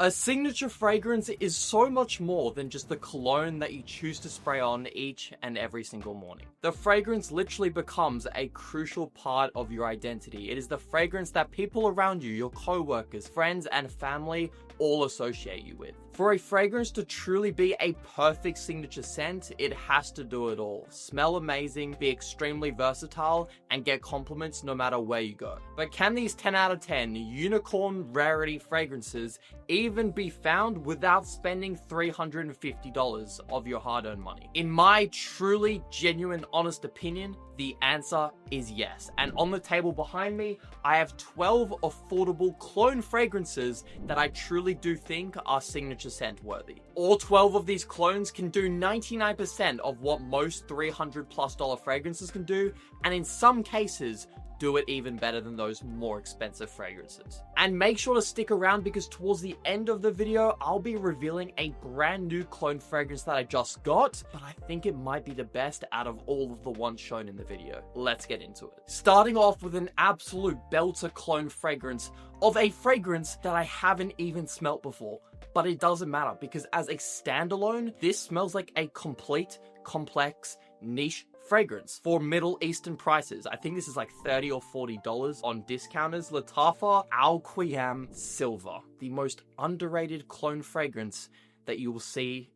A signature fragrance is so much more than just the cologne that you choose to spray on each and every single morning. The fragrance literally becomes a crucial part of your identity. It is the fragrance that people around you, your co-workers, friends, and family all associate you with. For a fragrance to truly be a perfect signature scent, it has to do it all. Smell amazing, be extremely versatile, and get compliments no matter where you go. But can these 10 out of 10 unicorn rarity fragrances even be found without spending $350 of your hard-earned money? In my truly genuine honest opinion, the answer is yes. And on the table behind me, I have 12 affordable clone fragrances that I truly do think are signature scent worthy. All 12 of these clones can do 99% of what most $300+ fragrances can do, and in some cases, do it even better than those more expensive fragrances. And make sure to stick around because towards the end of the video, I'll be revealing a brand new clone fragrance that I just got, but I think it might be the best out of all of the ones shown in the video. Let's get into it. Starting off with an absolute belter clone fragrance of a fragrance that I haven't even smelt before, but it doesn't matter because as a standalone, this smells like a complete, complex, niche fragrance for Middle Eastern prices. I think this is like $30 or $40 on discounters. Latafa Al Qiam Silver, the most underrated clone fragrance that you will see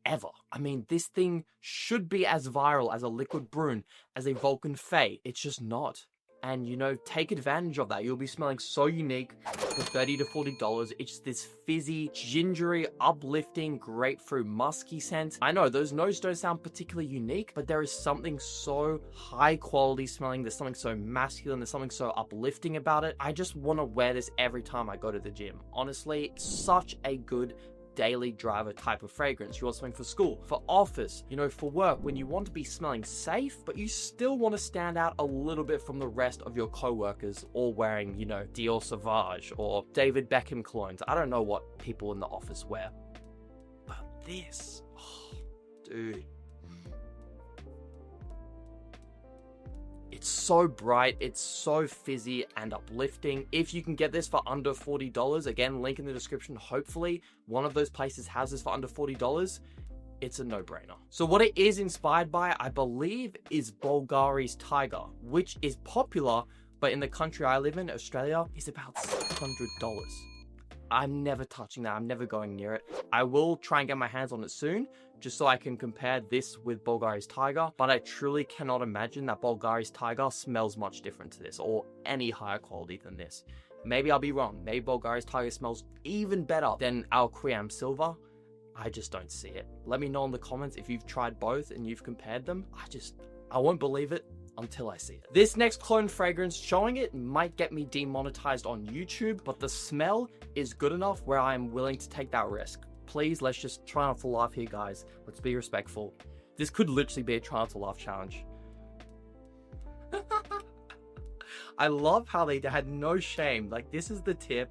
ever. I mean, this thing should be as viral as a Liquid Brune, as a Vulcan Fay. It's just not. And, you know, take advantage of that. You'll be smelling so unique for $30 to $40. It's this fizzy, gingery, uplifting, grapefruit, musky scent. I know those notes don't sound particularly unique, but there is something so high quality smelling. There's something so masculine. There's something so uplifting about it. I just want to wear this every time I go to the gym. Honestly, such a good daily driver type of fragrance. You want something for school, for office, you know, for work, when you want to be smelling safe, but you still want to stand out a little bit from the rest of your co-workers, all wearing, you know, Dior Sauvage or David Beckham colognes. I don't know what people in the office wear, but this, oh, dude. It's so bright, it's so fizzy and uplifting. If you can get this for under $40, again, link in the description, hopefully one of those places has this for under $40, it's a no-brainer. So what it is inspired by, I believe, is Bulgari's Tiger, which is popular, but in the country I live in, Australia, is about $600. I'm never touching that. I'm never going near it. I will try and get my hands on it soon, just so I can compare this with Bulgari's Tiger, but I truly cannot imagine that Bulgari's Tiger smells much different to this, or any higher quality than this. Maybe I'll be wrong. Maybe Bulgari's Tiger smells even better than our Qiam Silver. I just don't see it. Let me know in the comments if you've tried both and you've compared them. I won't believe it until I see it. This next clone fragrance, showing it might get me demonetized on YouTube, but the smell is good enough where I am willing to take that risk. Please, let's just try not to laugh here, guys. Let's be respectful. This could literally be a try not to laugh challenge. I love how they had no shame. Like, this is the tip.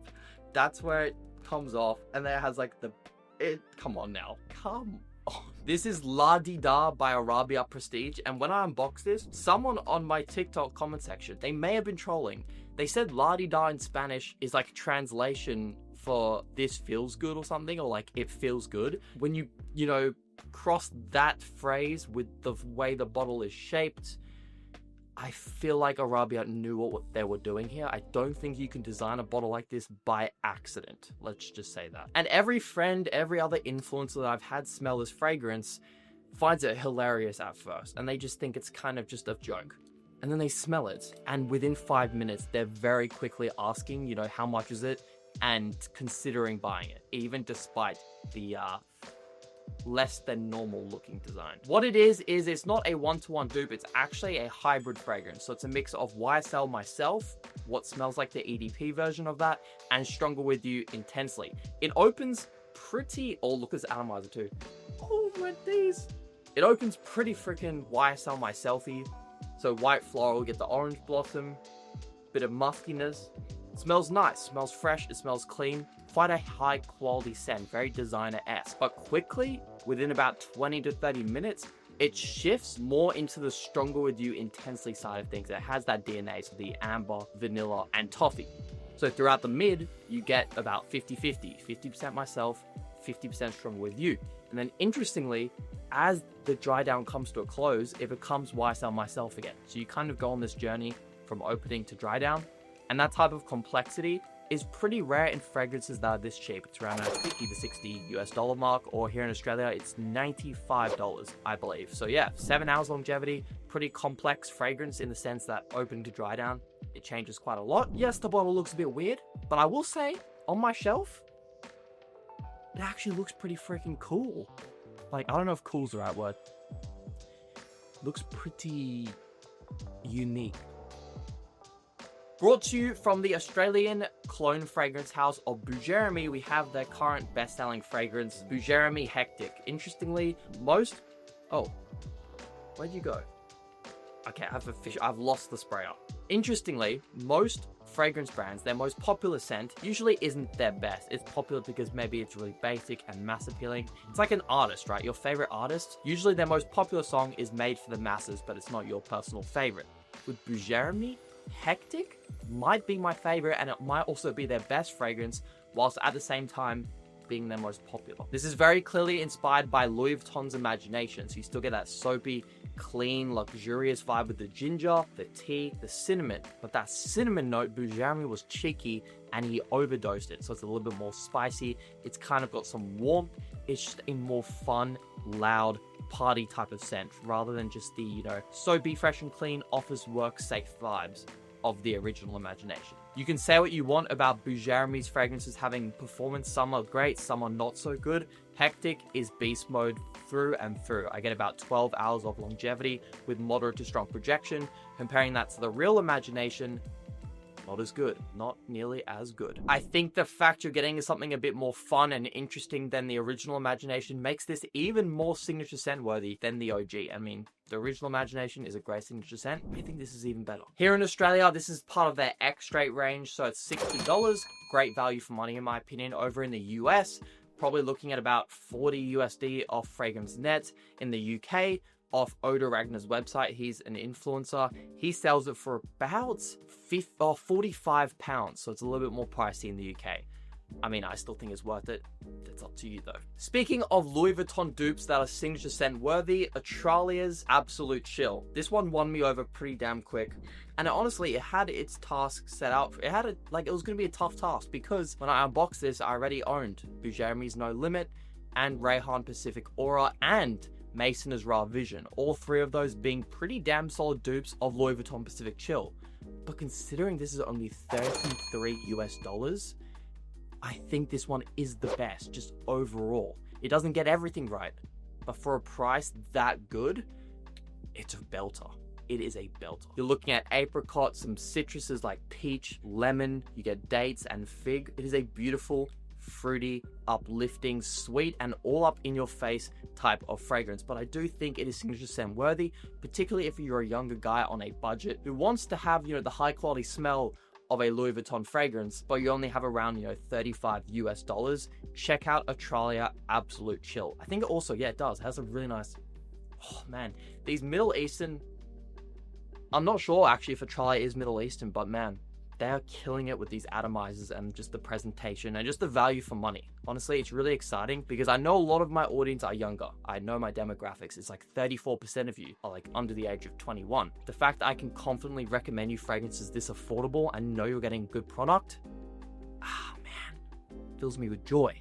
That's where it comes off. And then it has like come on now. Come on. This is La Di Da by Arabia Prestige. And when I unboxed this, someone on my TikTok comment section, they may have been trolling. They said La Di Da in Spanish is like a translation for this feels good or something, or like it feels good. When you know, cross that phrase with the way the bottle is shaped, I feel like Arabia knew what they were doing here. I don't think you can design a bottle like this by accident. Let's just say that. And every friend, every other influencer that I've had smell this fragrance finds it hilarious at first, and they just think it's kind of just a joke. And then they smell it, and within 5 minutes, they're very quickly asking, you know, how much is it? And considering buying it, even despite the less than normal looking design. What it is it's not a one-to-one dupe, it's actually a hybrid fragrance. So it's a mix of YSL Myself, what smells like the EDP version of that, and Stronger With You Intensely. It opens pretty, oh look, it's atomizer too. Oh my days. It opens pretty freaking YSL Myself-y. So white floral, get the orange blossom, bit of muskiness. It smells nice, smells fresh, it smells clean. Quite a high quality scent, very designer-esque. But quickly, within about 20 to 30 minutes, it shifts more into the Stronger With You Intensely side of things. It has that DNA, so the amber, vanilla, and toffee. So throughout the mid, you get about 50-50, 50% myself, 50% stronger with you. And then interestingly, as the dry down comes to a close, it becomes YSL myself again. So you kind of go on this journey from opening to dry down. And that type of complexity is pretty rare in fragrances that are this cheap. It's around that 50 to 60 US dollar mark, or here in Australia, it's $95, I believe. So yeah, 7 hours longevity, pretty complex fragrance in the sense that opening to dry down, it changes quite a lot. Yes, the bottle looks a bit weird, but I will say on my shelf, it actually looks pretty freaking cool. Like, I don't know if cool's the right word. Looks pretty unique. Brought to you from the Australian cologne fragrance house of Boujeremy, we have their current best-selling fragrance, Boujeremy Hectic. Interestingly, Oh, where'd you go? Okay, I've lost the sprayer. Interestingly, most fragrance brands, their most popular scent usually isn't their best. It's popular because maybe it's really basic and mass appealing. It's like an artist, right? Your favorite artist, usually their most popular song is made for the masses, but it's not your personal favorite. With Boujeremy, Hectic might be my favorite, and it might also be their best fragrance, whilst at the same time being their most popular. This is very clearly inspired by Louis Vuitton's Imagination, so you still get that soapy, clean, luxurious vibe with the ginger, the tea, the cinnamon. But that cinnamon note, Boujeremy was cheeky and he overdosed it, so it's a little bit more spicy. It's kind of got some warmth. It's just a more fun, loud, party type of scent, rather than just the, you know, soapy, fresh and clean, office work safe vibes of the original Imagination. You can say what you want about Boujeremy's fragrances having performance. Some are great, some are not so good. Hectic is beast mode through and through. I get about 12 hours of longevity with moderate to strong projection. Comparing that to the real Imagination, not as good, not nearly as good. I think the fact you're getting something a bit more fun and interesting than the original Imagination makes this even more signature scent worthy than the OG. I mean, the original Imagination is a great signature scent. I think this is even better. Here in Australia, this is part of their X-Straight range, so it's $60. Great value for money in my opinion. Over in the US, probably looking at about 40 USD off Fragrance Net. In the UK, off Oda Ragnar's website, he's an influencer. He sells it for about 45 pounds, so it's a little bit more pricey in the UK. I mean, I still think it's worth it. That's up to you though. Speaking of Louis Vuitton dupes that are signature scent worthy, Australia's Absolute Chill. This one won me over pretty damn quick. And honestly, it had its task set out. It was going to be a tough task, because when I unboxed this, I already owned Boujeremy's No Limit and Rayhan Pacific Aura and Maison Raw Vision, all three of those being pretty damn solid dupes of Louis Vuitton Pacific Chill. But considering this is only 33 US dollars, I think this one is the best, just overall. It doesn't get everything right, but for a price that good, it's a belter. It is a belter. You're looking at apricot, some citruses like peach, lemon, you get dates and fig. It is a beautiful, fruity, uplifting, sweet, and all up in your face type of fragrance. But I do think it is signature scent worthy, particularly if you're a younger guy on a budget who wants to have, you know, the high quality smell of a Louis Vuitton fragrance, but you only have around, you know, 35 US dollars. Check out Australia Absolute Chill. I think it also, yeah, it does. It has a really nice, oh man, these Middle Eastern, I'm not sure actually if Australia is Middle Eastern, but man, they are killing it with these atomizers and just the presentation and just the value for money. Honestly, it's really exciting because I know a lot of my audience are younger. I know my demographics. It's like 34% of you are like under the age of 21. The fact that I can confidently recommend you fragrances this affordable and know you're getting a good product, man, fills me with joy.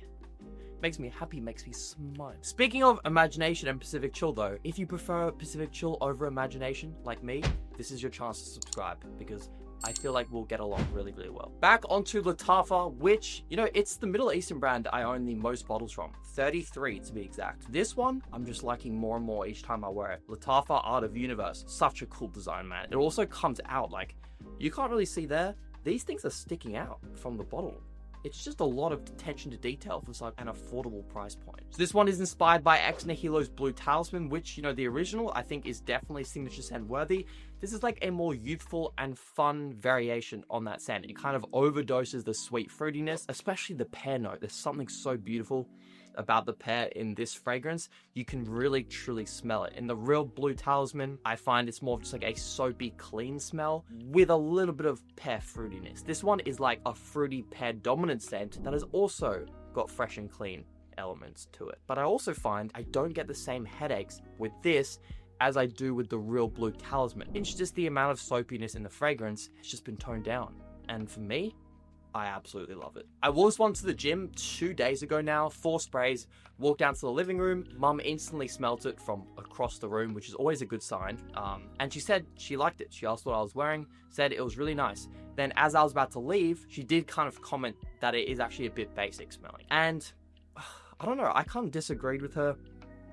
Makes me happy, makes me smile. Speaking of Imagination and Pacific Chill though, if you prefer Pacific Chill over Imagination like me, this is your chance to subscribe because I feel like we'll get along really, really well. Back onto Lattafa, which, you know, it's the Middle Eastern brand I own the most bottles from. 33 to be exact. This one, I'm just liking more and more each time I wear it. Lattafa Art of Universe. Such a cool design, man. It also comes out, like, you can't really see there. These things are sticking out from the bottle. It's just a lot of attention to detail for such an affordable price point. So this one is inspired by Ex Nihilo's Blue Talisman, which, you know, the original I think is definitely signature scent worthy. This is like a more youthful and fun variation on that scent. It kind of overdoses the sweet fruitiness, especially the pear note. There's something so beautiful about the pear in this fragrance. You can really truly smell it. In the Real Blue Talisman, I find it's more of just like a soapy clean smell with a little bit of pear fruitiness. This one is like a fruity pear dominant scent that has also got fresh and clean elements to it. But I also find I don't get the same headaches with this as I do with the Real Blue Talisman. It's just the amount of soapiness in the fragrance has just been toned down. And for me, I absolutely love it. I was one to the gym 2 days ago now, 4 sprays, walked down to the living room. Mum instantly smelt it from across the room, which is always a good sign. And she said she liked it. She asked what I was wearing, said it was really nice. Then as I was about to leave, she did kind of comment that it is actually a bit basic smelling. And I don't know, I kind of disagreed with her.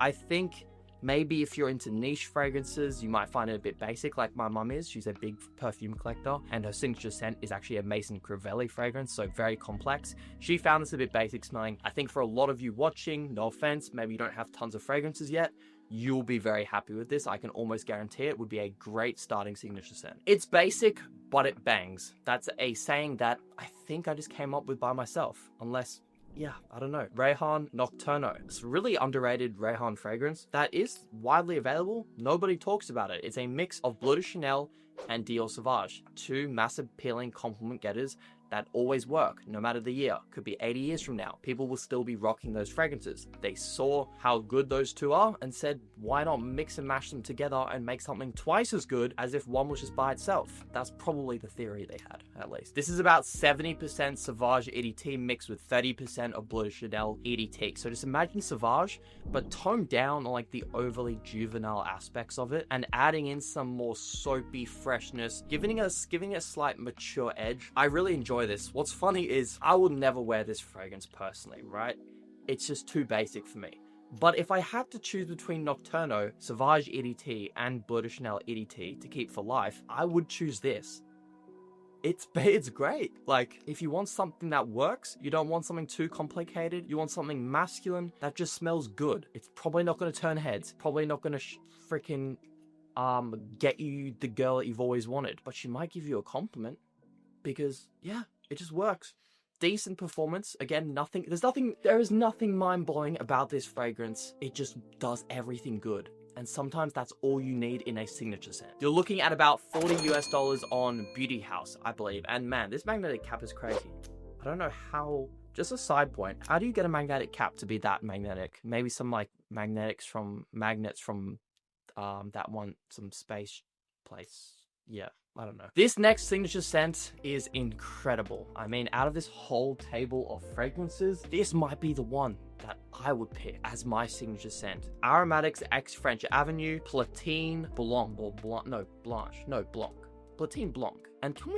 I think maybe if you're into niche fragrances, you might find it a bit basic like my mum is. She's a big perfume collector and her signature scent is actually a Maison Crivelli fragrance, so very complex. She found this a bit basic smelling. I think for a lot of you watching, no offense, maybe you don't have tons of fragrances yet, you'll be very happy with this. I can almost guarantee it would be a great starting signature scent. It's basic, but it bangs. That's a saying that I think I just came up with by myself, unless... yeah, I don't know. Rayhan Nocturno. It's a really underrated Rayhan fragrance that is widely available. Nobody talks about it. It's a mix of Bleu de Chanel and Dior Sauvage. 2 massive peeling compliment getters that always work, no matter the year. Could be 80 years from now. People will still be rocking those fragrances. They saw how good those 2 are and said, why not mix and mash them together and make something twice as good as if one was just by itself? That's probably the theory they had, at least. This is about 70% Sauvage EDT mixed with 30% of Bleu de Chanel EDT. So just imagine Sauvage, but toned down on like the overly juvenile aspects of it and adding in some more soapy freshness, giving it a slight mature edge. I really enjoy this. What's funny is I would never wear this fragrance personally, right? It's just too basic for me. But if I had to choose between Nocturno, Sauvage EDT, and Bleu de Chanel EDT to keep for life, I would choose this. It's great. Like, if you want something that works, you don't want something too complicated, you want something masculine that just smells good. It's probably not going to turn heads. Probably not going to freaking get you the girl that you've always wanted. But she might give you a compliment because, yeah, it just works. Decent performance. Again, there is nothing mind-blowing about this fragrance. It just does everything good. And sometimes that's all you need in a signature scent. You're looking at about $40 US on Beauty House, I believe. And man, this magnetic cap is crazy. I don't know how, just a side point, how do you get a magnetic cap to be that magnetic? Maybe some like magnets from that one, some space place. Yeah, I don't know. This next signature scent is incredible. I mean, out of this whole table of fragrances, this might be the one that I would pick as my signature scent. Aromatics X French Avenue, Platine Blanc, Blanc. Platine Blanc. And can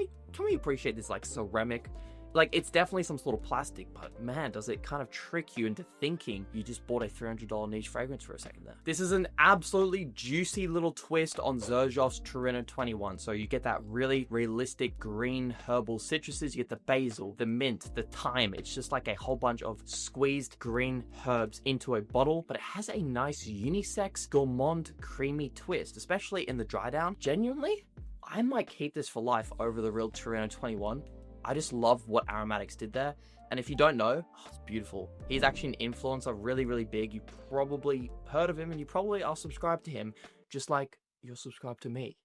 we appreciate this like ceramic? Like, it's definitely some sort of plastic, but man, does it kind of trick you into thinking you just bought a $300 niche fragrance for a second there. This is an absolutely juicy little twist on Xerjoff's Torino 21. So you get that really realistic green herbal citruses. You get the basil, the mint, the thyme. It's just like a whole bunch of squeezed green herbs into a bottle, but it has a nice unisex, gourmand, creamy twist, especially in the dry down. Genuinely, I might keep this for life over the real Torino 21. I just love what Aromatics did there. And if you don't know, it's beautiful. He's actually an influencer, really, really big. You probably heard of him and you probably are subscribed to him, just like you're subscribed to me,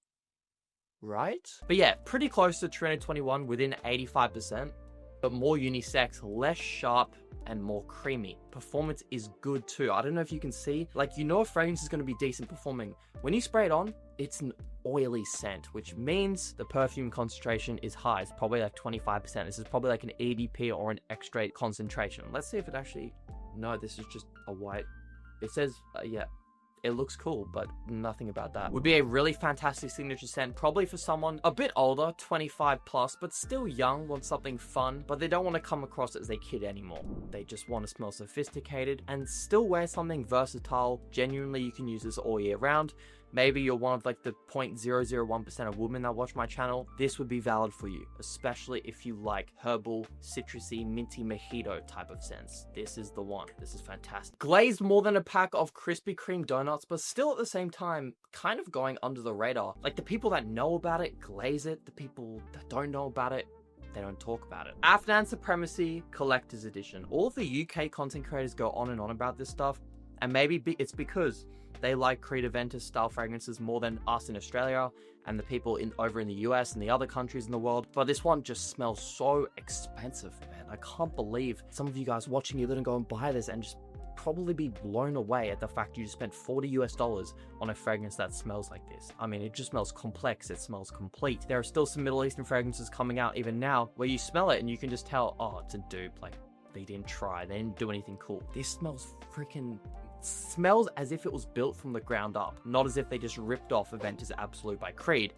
right? But yeah, pretty close to Torino 21 within 85%, but more unisex, less sharp, and more creamy. Performance is good too. I don't know if you can see, like, you know a fragrance is going to be decent performing. When you spray it on, it's an oily scent, which means the perfume concentration is high. It's probably like 25%. This is probably like an EDP or an extrait concentration. Let's see if it actually, no, this is just a white. It says, yeah, it looks cool, but nothing about that. Would be a really fantastic signature scent, probably for someone a bit older, 25 plus, but still young, wants something fun, but they don't want to come across as a kid anymore. They just want to smell sophisticated and still wear something versatile. Genuinely, you can use this all year round. maybe you're one of like the 0.001% of women that watch my channel, this would be valid for you, especially if you like herbal, citrusy, minty mojito type of scents. This is the one. This is fantastic. Glazed more than a pack of Krispy Kreme donuts, but still at the same time, kind of going under the radar. Like the people that know about it, glaze it. The people that don't know about it, they don't talk about it. Afghan Supremacy Collector's Edition. All of the UK content creators go on and on about this stuff, and maybe it's because they like Creed Aventus style fragrances more than us in Australia and the people over in the US and the other countries in the world. But this one just smells so expensive, man. I can't believe some of you guys watching, you didn't go and buy this and just probably be blown away at the fact you just spent $40 on a fragrance that smells like this. I mean, it just smells complex, it smells complete. There are still some Middle Eastern fragrances coming out even now where you smell it and you can just tell, oh, it's a dupe. Like, they didn't try, they didn't do anything cool. This smells freaking... smells as if it was built from the ground up, not as if they just ripped off Aventus Absolute by Creed,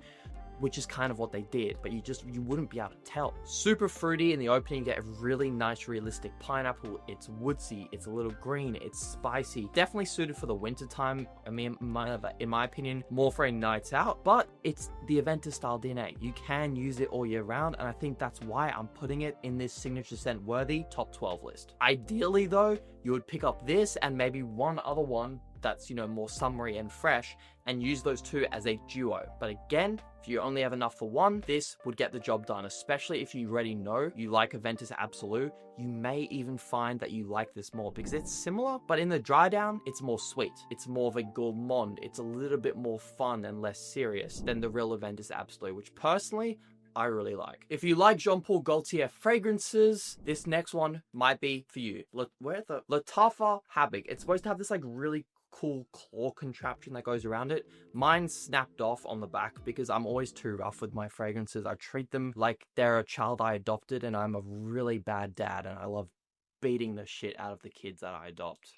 which is kind of what they did, but you wouldn't be able to tell. Super fruity in the opening, you get a really nice realistic pineapple. It's woodsy, it's a little green, it's spicy. Definitely suited for the winter time. I mean, in my opinion, more for a nights out, but it's the Aventus style DNA. You can use it all year round, and I think that's why I'm putting it in this signature scent worthy top 12 list. Ideally though, you would pick up this and maybe one other one that's, you know, more summery and fresh, and use those two as a duo. But again, if you only have enough for one, this would get the job done, especially if you already know you like Aventus Absolute. You may even find that you like this more because it's similar, but in the dry down, it's more sweet. It's more of a gourmand. It's a little bit more fun and less serious than the real Aventus Absolute, which personally, I really like. If you like Jean Paul Gaultier fragrances, this next one might be for you. Where's the Latafa Habik? It's supposed to have this like really cool claw contraption that goes around it. Mine snapped off on the back because I'm always too rough with my fragrances. I treat them like they're a child I adopted, and I'm a really bad dad, and I love beating the shit out of the kids that I adopt.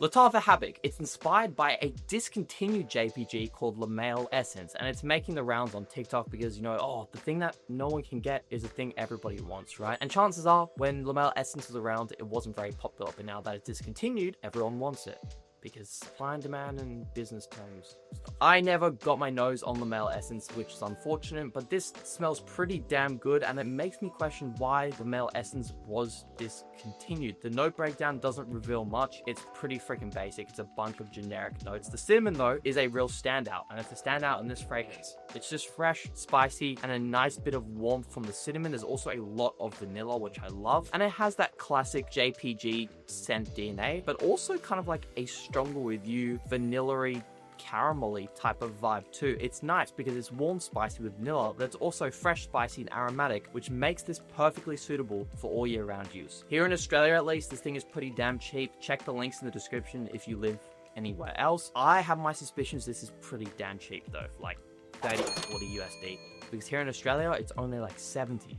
Latafa Habik. It's inspired by a discontinued JPG called Le Male Essence, and it's making the rounds on TikTok because, you know, oh, the thing that no one can get is the thing everybody wants, right? And chances are, when Le Male Essence was around, it wasn't very popular, but now that it's discontinued, everyone wants it. Because supply and demand and business terms stuff. I never got my nose on the Male Essence, which is unfortunate, but this smells pretty damn good, and it makes me question why the Male Essence was discontinued. The note breakdown doesn't reveal much. It's pretty freaking basic. It's a bunch of generic notes. The cinnamon though is a real standout, and it's a standout in this fragrance. It's just fresh, spicy, and a nice bit of warmth from the cinnamon. There's also a lot of vanilla, which I love, and it has that classic JPG scent DNA, but also kind of like a stronger with you, vanilla-y, caramelly type of vibe too. It's nice because it's warm spicy with vanilla, but it's also fresh spicy and aromatic, which makes this perfectly suitable for all year round use. Here in Australia at least, this thing is pretty damn cheap. Check the links in the description if you live anywhere else. I have my suspicions this is pretty damn cheap though, like 30 to 40 USD, because here in Australia it's only like 70.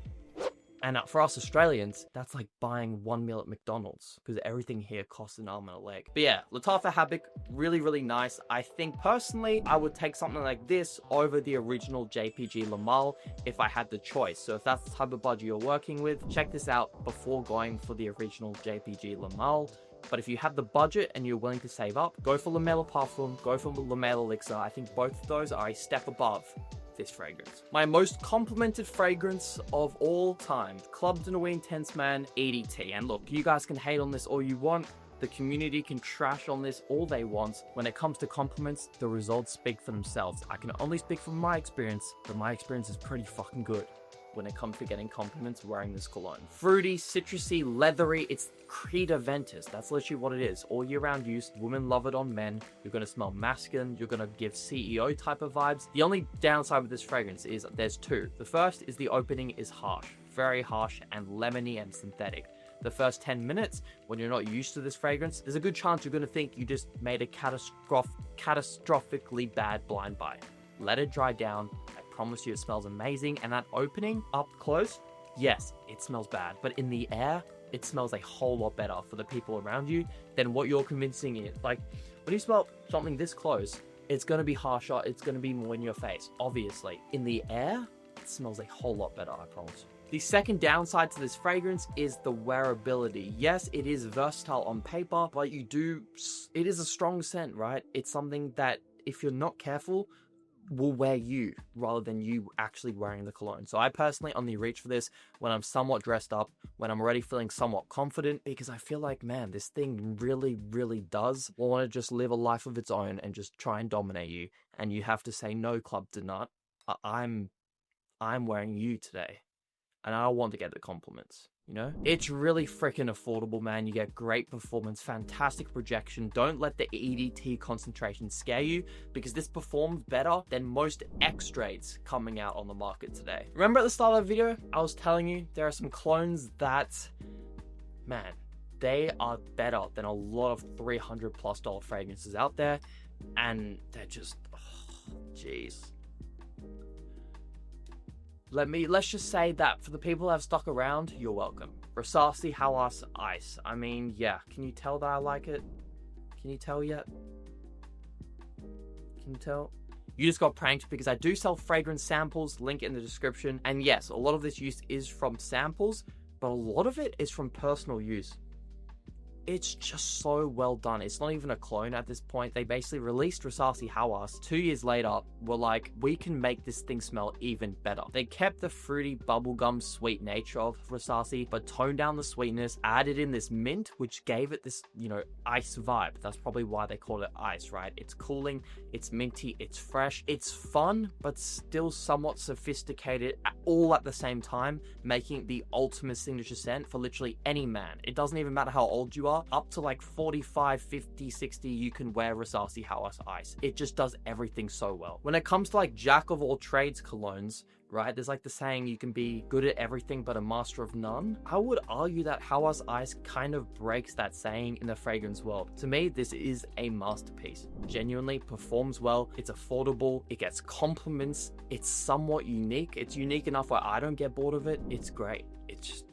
And for us Australians, that's like buying one meal at McDonald's because everything here costs an arm and a leg. But yeah, Latafa Habik, really, really nice. I think personally, I would take something like this over the original JPG Le Male if I had the choice. So if that's the type of budget you're working with, check this out before going for the original JPG Le Male. But if you have the budget and you're willing to save up, go for Le Male Parfum, go for Le Male Elixir. I think both of those are a step above this fragrance. My most complimented fragrance of all time, CBN Intense Man EDT. And look, you guys can hate on this all you want. The community can trash on this all they want. When it comes to compliments, the results speak for themselves. I can only speak from my experience, but my experience is pretty fucking good when it comes to getting compliments wearing this cologne. Fruity, citrusy, leathery, it's Creed Aventus. That's literally what it is. All year round use, women love it on men. You're gonna smell masculine, you're gonna give CEO type of vibes. The only downside with this fragrance is there's two. The first is the opening is harsh, very harsh and lemony and synthetic. The first 10 minutes, when you're not used to this fragrance, there's a good chance you're gonna think you just made a catastrophically bad blind buy. Let it dry down. Promise you it smells amazing, and that opening up close, yes, it smells bad, but in the air it smells a whole lot better for the people around you than what you're convincing it. Like when you smell something this close, it's going to be harsher, it's going to be more in your face. Obviously in the air it smells a whole lot better, I promise. The second downside to this fragrance is the wearability. Yes, it is versatile on paper, but it is a strong scent, right? It's something that if you're not careful, will wear you rather than you actually wearing the cologne. So I personally only reach for this when I'm somewhat dressed up, when I'm already feeling somewhat confident, because I feel like, man, this thing really, really does want to just live a life of its own and just try and dominate you. And you have to say, no, Club de Nut, I'm wearing you today. And I want to get the compliments, you know? It's really freaking affordable, man. You get great performance, fantastic projection. Don't let the EDT concentration scare you, because this performs better than most extrades coming out on the market today. Remember at the start of the video, I was telling you there are some clones that, man, they are better than a lot of $300+ fragrances out there. And they're just, jeez. Let's just say that for the people that have stuck around, you're welcome. Hawas Ice. I mean, yeah, can you tell that I like it? Can you tell yet? Can you tell? You just got pranked, because I do sell fragrance samples, link in the description. And yes, a lot of this use is from samples, but a lot of it is from personal use. It's just so well done. It's not even a clone at this point. They basically released Hawas 2 years later, were like, we can make this thing smell even better. They kept the fruity bubblegum sweet nature of Hawas, but toned down the sweetness, added in this mint, which gave it this, you know, ice vibe. That's probably why they call it ice, right? It's cooling, it's minty, it's fresh, it's fun, but still somewhat sophisticated all at the same time, making it the ultimate signature scent for literally any man. It doesn't even matter how old you are. Up to like 45, 50, 60, you can wear Hawas Ice. It just does everything so well. When it comes to like jack of all trades colognes, right? There's like the saying, you can be good at everything but a master of none. I would argue that Hawas Ice kind of breaks that saying in the fragrance world. To me, this is a masterpiece. Genuinely performs well. It's affordable. It gets compliments. It's somewhat unique. It's unique enough where I don't get bored of it. It's great. It's just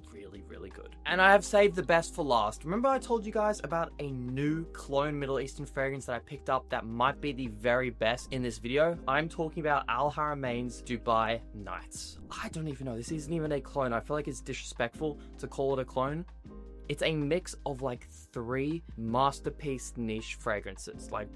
really good. And I have saved the best for last. Remember I told you guys about a new clone Middle Eastern fragrance that I picked up that might be the very best in this video? I'm talking about Al Haramain's Dubai Nights. I don't even know. This isn't even a clone. I feel like it's disrespectful to call it a clone. It's a mix of like 3 masterpiece niche fragrances. Like,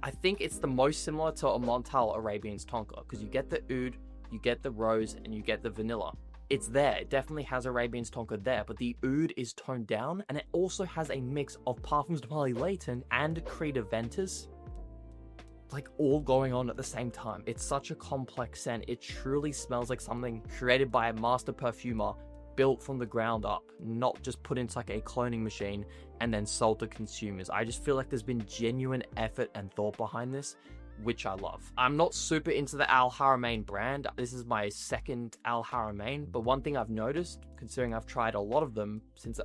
I think it's the most similar to a Montal Arabian's Tonka, because you get the oud, you get the rose, and you get the vanilla. It's there. It definitely has Arabian's Tonka there, but the oud is toned down, and it also has a mix of Parfums de Paris Layton and Creed Aventus, like all going on at the same time. It's such a complex scent. It truly smells like something created by a master perfumer, built from the ground up, not just put into like a cloning machine and then sold to consumers. I just feel like there's been genuine effort and thought behind this, which I love. I'm not super into the Al Haramain brand. This is my second Al Haramain, but one thing I've noticed, considering I've tried a lot of them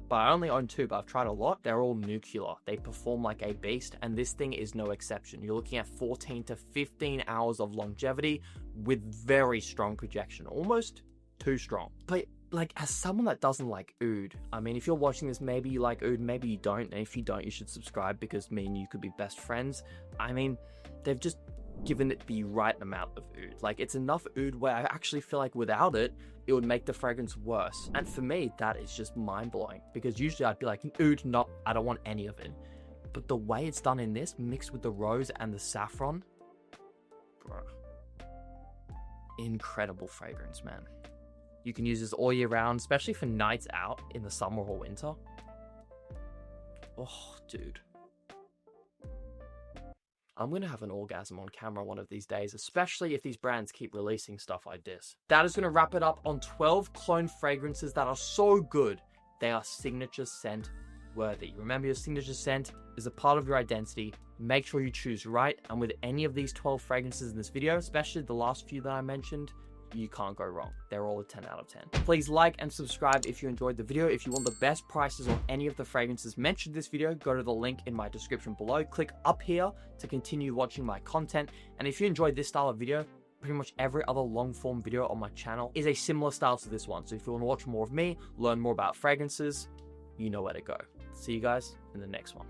but I only own 2, but I've tried a lot, they're all nuclear. They perform like a beast, and this thing is no exception. You're looking at 14 to 15 hours of longevity with very strong projection, almost too strong. But like, as someone that doesn't like oud, I mean, if you're watching this, maybe you like oud, maybe you don't, and if you don't, you should subscribe, because me and you could be best friends. I mean, they've just given it the right amount of oud. Like, it's enough oud where I actually feel like without it, it would make the fragrance worse. And for me, that is just mind-blowing, because usually I'd be like, oud, no, I don't want any of it. But the way it's done in this, mixed with the rose and the saffron, bro, incredible fragrance, man. You can use this all year round, especially for nights out in the summer or winter. Oh, dude. I'm going to have an orgasm on camera one of these days, especially if these brands keep releasing stuff like this. That is going to wrap it up on 12 clone fragrances that are so good, they are signature scent worthy. Remember, your signature scent is a part of your identity. Make sure you choose right. And with any of these 12 fragrances in this video, especially the last few that I mentioned, you can't go wrong. They're all a 10 out of 10. Please like and subscribe if you enjoyed the video. If you want the best prices on any of the fragrances mentioned in this video, go to the link in my description below. Click up here to continue watching my content. And if you enjoyed this style of video, pretty much every other long form video on my channel is a similar style to this one. So if you want to watch more of me, learn more about fragrances, you know where to go. See you guys in the next one.